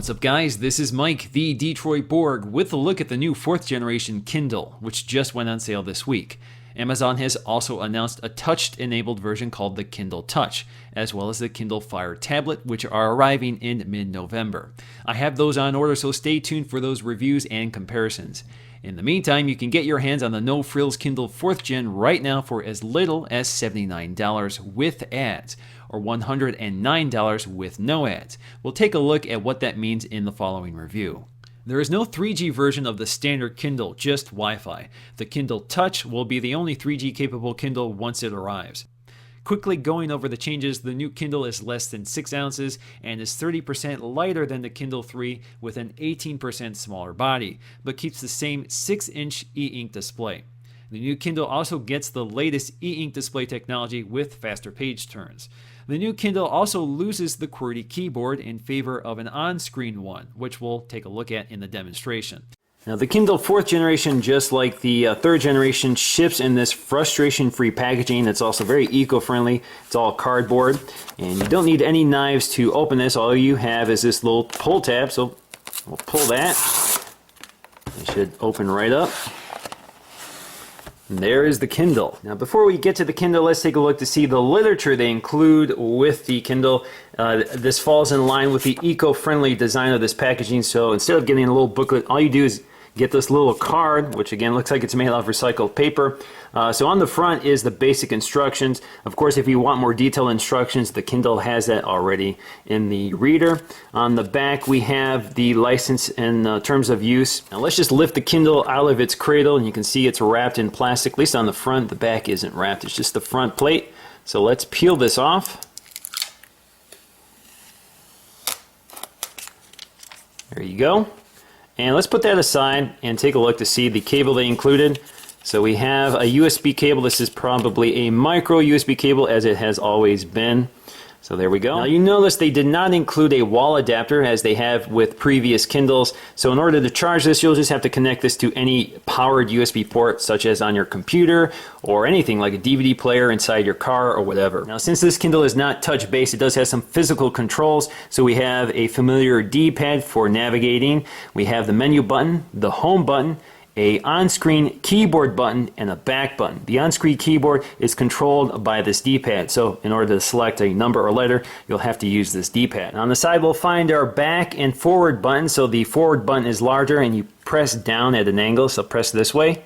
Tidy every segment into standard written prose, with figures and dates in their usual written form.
What's up guys, this is Mike, the Detroit Borg, with a look at the new 4th generation Kindle, which just went on sale this week. Amazon has also announced a touch-enabled version called the Kindle Touch, as well as the Kindle Fire tablet, which are arriving in mid-November. I have those on order, so stay tuned for those reviews and comparisons. In the meantime, you can get your hands on the No Frills Kindle 4th Gen right now for as little as $79 with ads, or $109 with no ads. We'll take a look at what that means in the following review. There is no 3G version of the standard Kindle, just Wi-Fi. The Kindle Touch will be the only 3G capable Kindle once it arrives. Quickly going over the changes, the new Kindle is less than 6 ounces and is 30% lighter than the Kindle 3 with an 18% smaller body, but keeps the same 6-inch e-ink display. The new Kindle also gets the latest e-ink display technology with faster page turns. The new Kindle also loses the QWERTY keyboard in favor of an on-screen one, which we'll take a look at in the demonstration. Now the Kindle 4th generation, just like the 3rd generation, ships in this frustration-free packaging. It's also very eco-friendly. It's all cardboard, and you don't need any knives to open this. All you have is this little pull tab, so we'll pull that. It should open right up. And there is the Kindle. Now before we get to the Kindle, let's take a look to see the literature they include with the Kindle. This falls in line with the eco-friendly design of this packaging, so instead of getting a little booklet, all you do is get this little card, which again looks like it's made out of recycled paper. So on the front is the basic instructions. Of course, if you want more detailed instructions, the Kindle has that already in the reader. On the back we have the license and terms of use. Now let's just lift the Kindle out of its cradle, and you can see it's wrapped in plastic, at least on the front. The back isn't wrapped, it's just the front plate. So let's peel this off. There you go. And let's put that aside and take a look to see the cable they included. So we have a USB cable. This is probably a micro USB cable, as it has always been. So there we go. Now you notice they did not include a wall adapter as they have with previous Kindles. So in order to charge this, you'll just have to connect this to any powered USB port, such as on your computer or anything like a DVD player inside your car or whatever. Now since this Kindle is not touch-based, it does have some physical controls. So we have a familiar D-pad for navigating. We have the menu button, the home button, a on-screen keyboard button, and a back button. The on-screen keyboard is controlled by this D-pad, so in order to select a number or letter, you'll have to use this D-pad. On the side we'll find our back and forward button. So the forward button is larger and you press down at an angle, so press this way.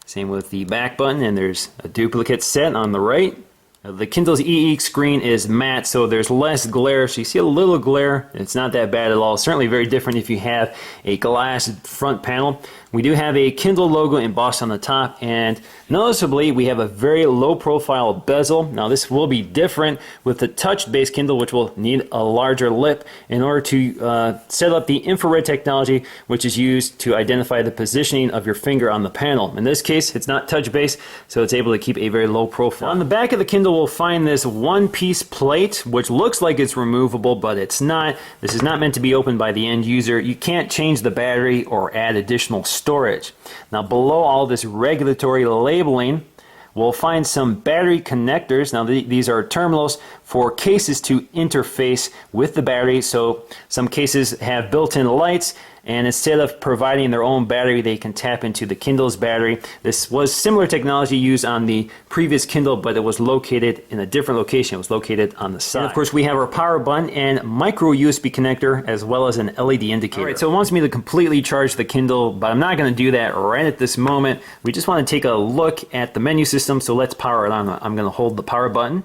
Same with the back button, and there's a duplicate set on the right. The Kindle's e-ink screen is matte, so there's less glare, so you see a little glare. It's not that bad at all. Certainly very different if you have a glass front panel. We do have a Kindle logo embossed on the top, and noticeably we have a very low profile bezel. Now this will be different with the touch-based Kindle, which will need a larger lip in order to set up the infrared technology, which is used to identify the positioning of your finger on the panel. In this case, it's not touch-based, so it's able to keep a very low profile. On the back of the Kindle, we'll find this one-piece plate, which looks like it's removable, but it's not. This is not meant to be opened by the end user. You can't change the battery or add additional storage. Now below all this regulatory labeling, we'll find some battery connectors. Now these are terminals for cases to interface with the battery. So some cases have built-in lights, and instead of providing their own battery, they can tap into the Kindle's battery. This was similar technology used on the previous Kindle, but it was located in a different location. It was located on the side. And of course, we have our power button and micro USB connector, as well as an LED indicator. All right, so it wants me to completely charge the Kindle, but I'm not going to do that right at this moment. We just want to take a look at the menu system, so let's power it on. I'm going to hold the power button.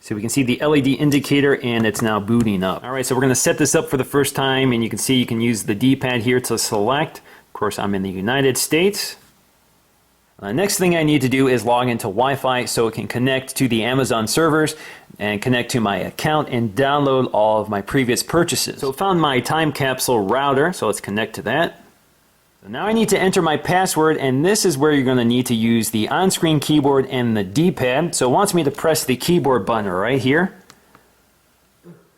So we can see the LED indicator, and it's now booting up. Alright, so we're going to set this up for the first time, and you can see you can use the D-pad here to select. Of course, I'm in the United States. Next thing I need to do is log into Wi-Fi so it can connect to the Amazon servers and connect to my account and download all of my previous purchases. So I found my time capsule router, so let's connect to that. So now I need to enter my password, and this is where you're going to need to use the on-screen keyboard and the D-pad. So it wants me to press the keyboard button right here.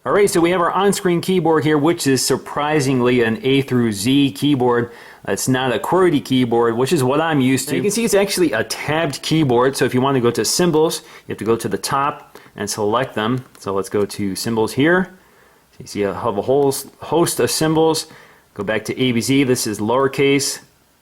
Alright, so we have our on-screen keyboard here, which is surprisingly an A through Z keyboard. It's not a QWERTY keyboard, which is what I'm used to. You can see it's actually a tabbed keyboard, so if you want to go to symbols, you have to go to the top and select them. So let's go to symbols here. You see I have a whole host of symbols. Go back to ABZ. This is lowercase,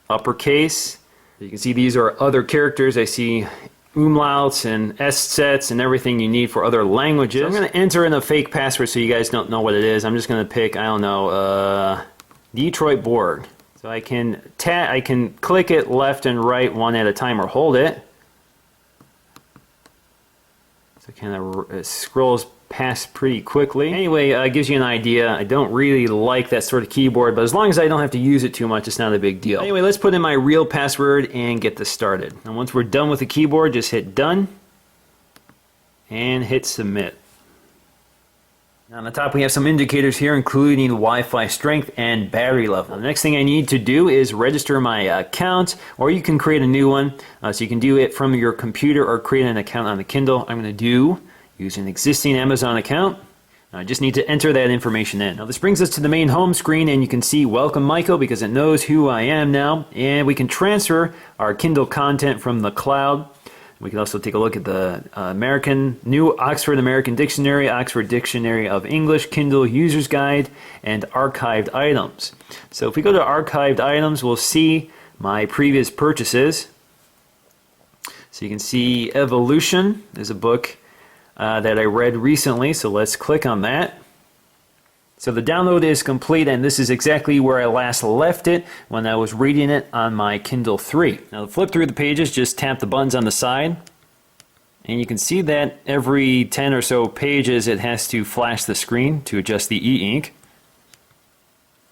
uppercase. You can see these are other characters. I see umlauts and S-sets and everything you need for other languages. So I'm going to enter in a fake password so you guys don't know what it is. I'm just going to pick, I don't know, Detroit board. So I can click it left and right one at a time or hold it. So it kind of scrolls past pretty quickly. Anyway, it gives you an idea. I don't really like that sort of keyboard, but as long as I don't have to use it too much, it's not a big deal. Anyway, let's put in my real password and get this started. And once we're done with the keyboard, just hit done and hit submit. Now on the top we have some indicators here, including Wi-Fi strength and battery level. Now, the next thing I need to do is register my account, or you can create a new one. So you can do it from your computer or create an account on the Kindle. I'm going to use an existing Amazon account. I just need to enter that information in. Now this brings us to the main home screen, and you can see Welcome Michael because it knows who I am now. And we can transfer our Kindle content from the cloud. We can also take a look at the new Oxford American Dictionary, Oxford Dictionary of English, Kindle User's Guide, and Archived Items. So if we go to Archived Items, we'll see my previous purchases. So you can see Evolution is a book that I read recently, so let's click on that. So the download is complete, and this is exactly where I last left it when I was reading it on my Kindle 3. Now to flip through the pages, just tap the buttons on the side, and you can see that every 10 or so pages it has to flash the screen to adjust the e-ink.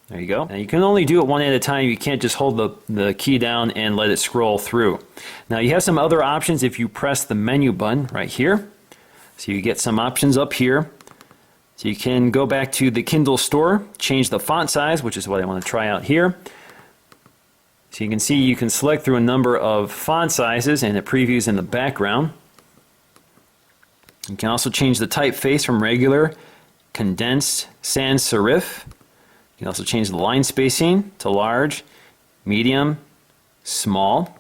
There you go. Now you can only do it one at a time. You can't just hold the key down and let it scroll through. Now you have some other options if you press the menu button right here. So you get some options up here. So you can go back to the Kindle store, change the font size, which is what I want to try out here. So you can see you can select through a number of font sizes, and it previews in the background. You can also change the typeface from regular, condensed, sans serif. You can also change the line spacing to large, medium, small.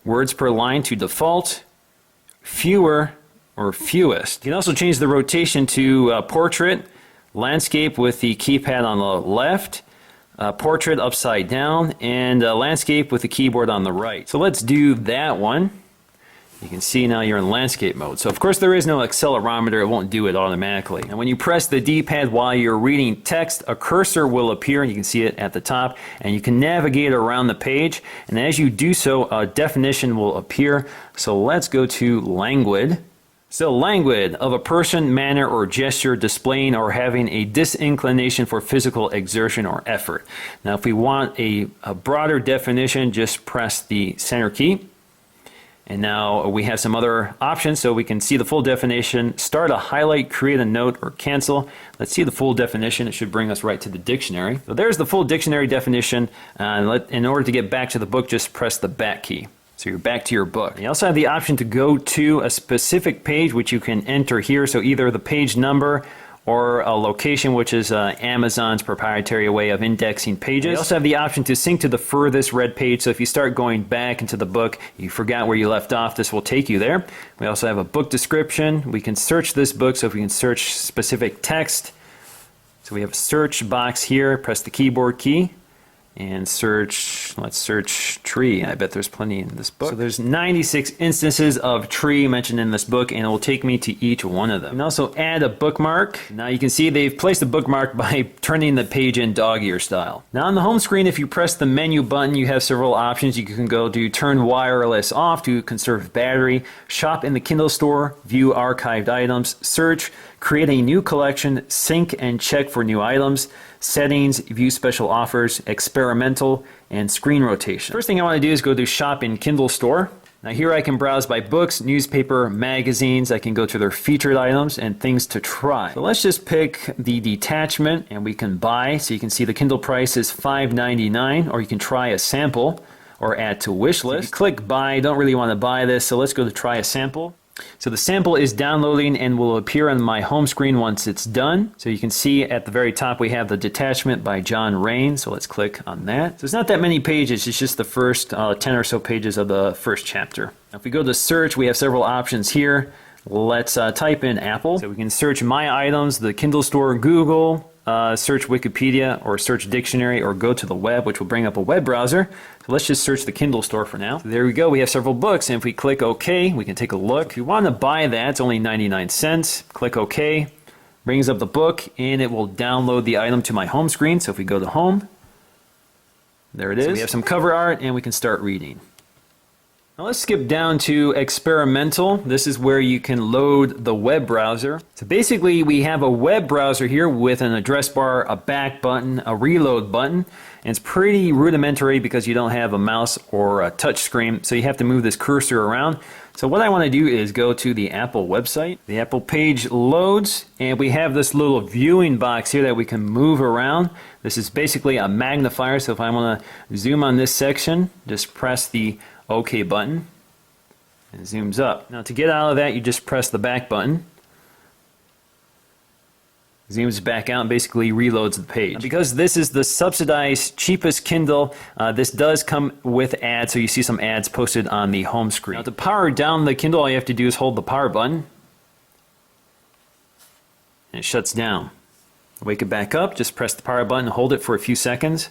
Words per line to default, fewer, or fewest. You can also change the rotation to portrait, landscape with the keypad on the left, portrait upside down, and landscape with the keyboard on the right. So let's do that one. You can see now you're in landscape mode. So of course there is no accelerometer, it won't do it automatically. And when you press the D-pad while you're reading text, a cursor will appear, and you can see it at the top, and you can navigate around the page, and as you do so, a definition will appear. So let's go to languid. So languid, of a person, manner, or gesture displaying or having a disinclination for physical exertion or effort. Now if we want a broader definition, just press the center key. And now we have some other options so we can see the full definition, start a highlight, create a note, or cancel. Let's see the full definition. It should bring us right to the dictionary. So there's the full dictionary definition. In order to get back to the book, just press the back key. So you're back to your book. You also have the option to go to a specific page, which you can enter here. So either the page number or a location, which is Amazon's proprietary way of indexing pages. You also have the option to sync to the furthest read page. So if you start going back into the book, you forgot where you left off, this will take you there. We also have a book description. We can search this book, so if we can search specific text. So we have a search box here. Press the keyboard key and search, let's search tree. I bet there's plenty in this book. So there's 96 instances of tree mentioned in this book, and it will take me to each one of them. You can also add a bookmark. Now you can see they've placed a bookmark by turning the page in dog-ear style. Now on the home screen, if you press the menu button, you have several options. You can go to turn wireless off to conserve battery, shop in the Kindle store, view archived items, search, create a new collection, sync and check for new items, settings, view special offers, experimental, and screen rotation. First thing I want to do is go to shop in Kindle store. Now here I can browse by books, newspaper, magazines. I can go to their featured items and things to try. So let's just pick the detachment and we can buy. So you can see the Kindle price is $5.99, or you can try a sample or add to wish list. So click buy, don't really want to buy this, so let's go to try a sample. So the sample is downloading and will appear on my home screen once it's done. So you can see at the very top we have the detachment by John Rain. So let's click on that. So it's not that many pages, it's just the first 10 or so pages of the first chapter. Now if we go to search, we have several options here. Let's type in Apple. So we can search My Items, the Kindle Store, Google, search Wikipedia, or search Dictionary, or go to the web, which will bring up a web browser. So let's just search the Kindle Store for now. So there we go. We have several books, and if we click OK, we can take a look. If you want to buy that, it's only 99 cents. Click OK. Brings up the book, and it will download the item to my home screen. So if we go to Home, there it is. So we have some cover art, and we can start reading. Now let's skip down to experimental. This is where you can load the web browser. So basically we have a web browser here with an address bar, a back button, a reload button. And it's pretty rudimentary because you don't have a mouse or a touch screen, so you have to move this cursor around. So what I want to do is go to the Apple website. The Apple page loads, and we have this little viewing box here that we can move around. This is basically a magnifier, so if I want to zoom on this section, just press the OK button, and it zooms up. Now to get out of that, you just press the back button. Zooms back out and basically reloads the page. Now, because this is the subsidized, cheapest Kindle, this does come with ads, so you see some ads posted on the home screen. Now to power down the Kindle, all you have to do is hold the power button, and it shuts down. Wake it back up, just press the power button, hold it for a few seconds.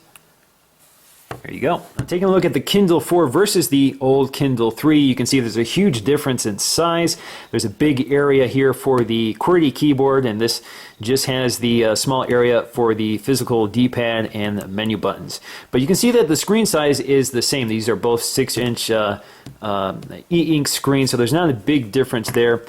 There you go. Now, taking a look at the Kindle 4 versus the old Kindle 3, you can see there's a huge difference in size. There's a big area here for the QWERTY keyboard, and this just has the small area for the physical D-pad and the menu buttons. But you can see that the screen size is the same. These are both 6-inch e-ink screens, so there's not a big difference there.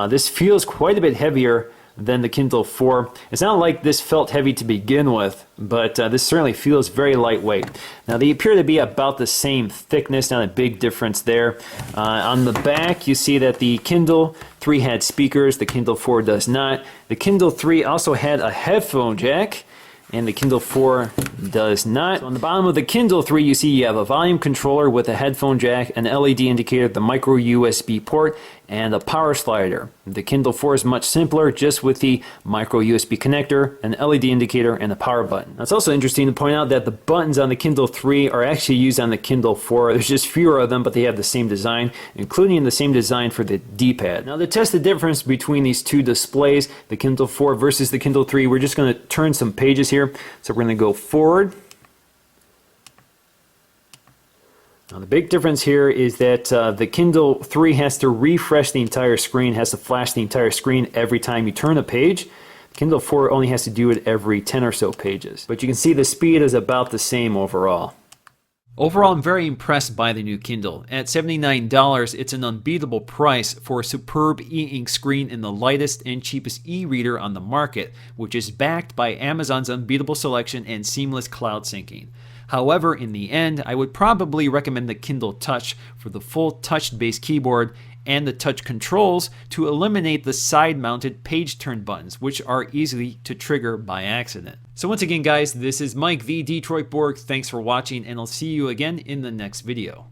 This feels quite a bit heavier than the Kindle 4. It's not like this felt heavy to begin with, but this certainly feels very lightweight. Now they appear to be about the same thickness, not a big difference there. On the back you see that the Kindle 3 had speakers, the Kindle 4 does not. The Kindle 3 also had a headphone jack, and the Kindle 4 does not. So on the bottom of the Kindle 3 you see you have a volume controller with a headphone jack, an LED indicator, the micro USB port, and a power slider. The Kindle 4 is much simpler, just with the micro USB connector, an LED indicator, and a power button. Now, it's also interesting to point out that the buttons on the Kindle 3 are actually used on the Kindle 4. There's just fewer of them, but they have the same design, including the same design for the D-pad. Now to test the difference between these two displays, the Kindle 4 versus the Kindle 3, we're just going to turn some pages here. So we're going to go forward. Now the big difference here is that the Kindle 3 has to refresh the entire screen, has to flash the entire screen every time you turn a page. The Kindle 4 only has to do it every 10 or so pages. But you can see the speed is about the same overall. Overall, I'm very impressed by the new Kindle. At $79, it's an unbeatable price for a superb e-ink screen in the lightest and cheapest e-reader on the market, which is backed by Amazon's unbeatable selection and seamless cloud syncing. However, in the end, I would probably recommend the Kindle Touch for the full touch-based keyboard and the touch controls to eliminate the side-mounted page turn buttons, which are easy to trigger by accident. So once again, guys, this is Mike the Detroit Borg. Thanks for watching, and I'll see you again in the next video.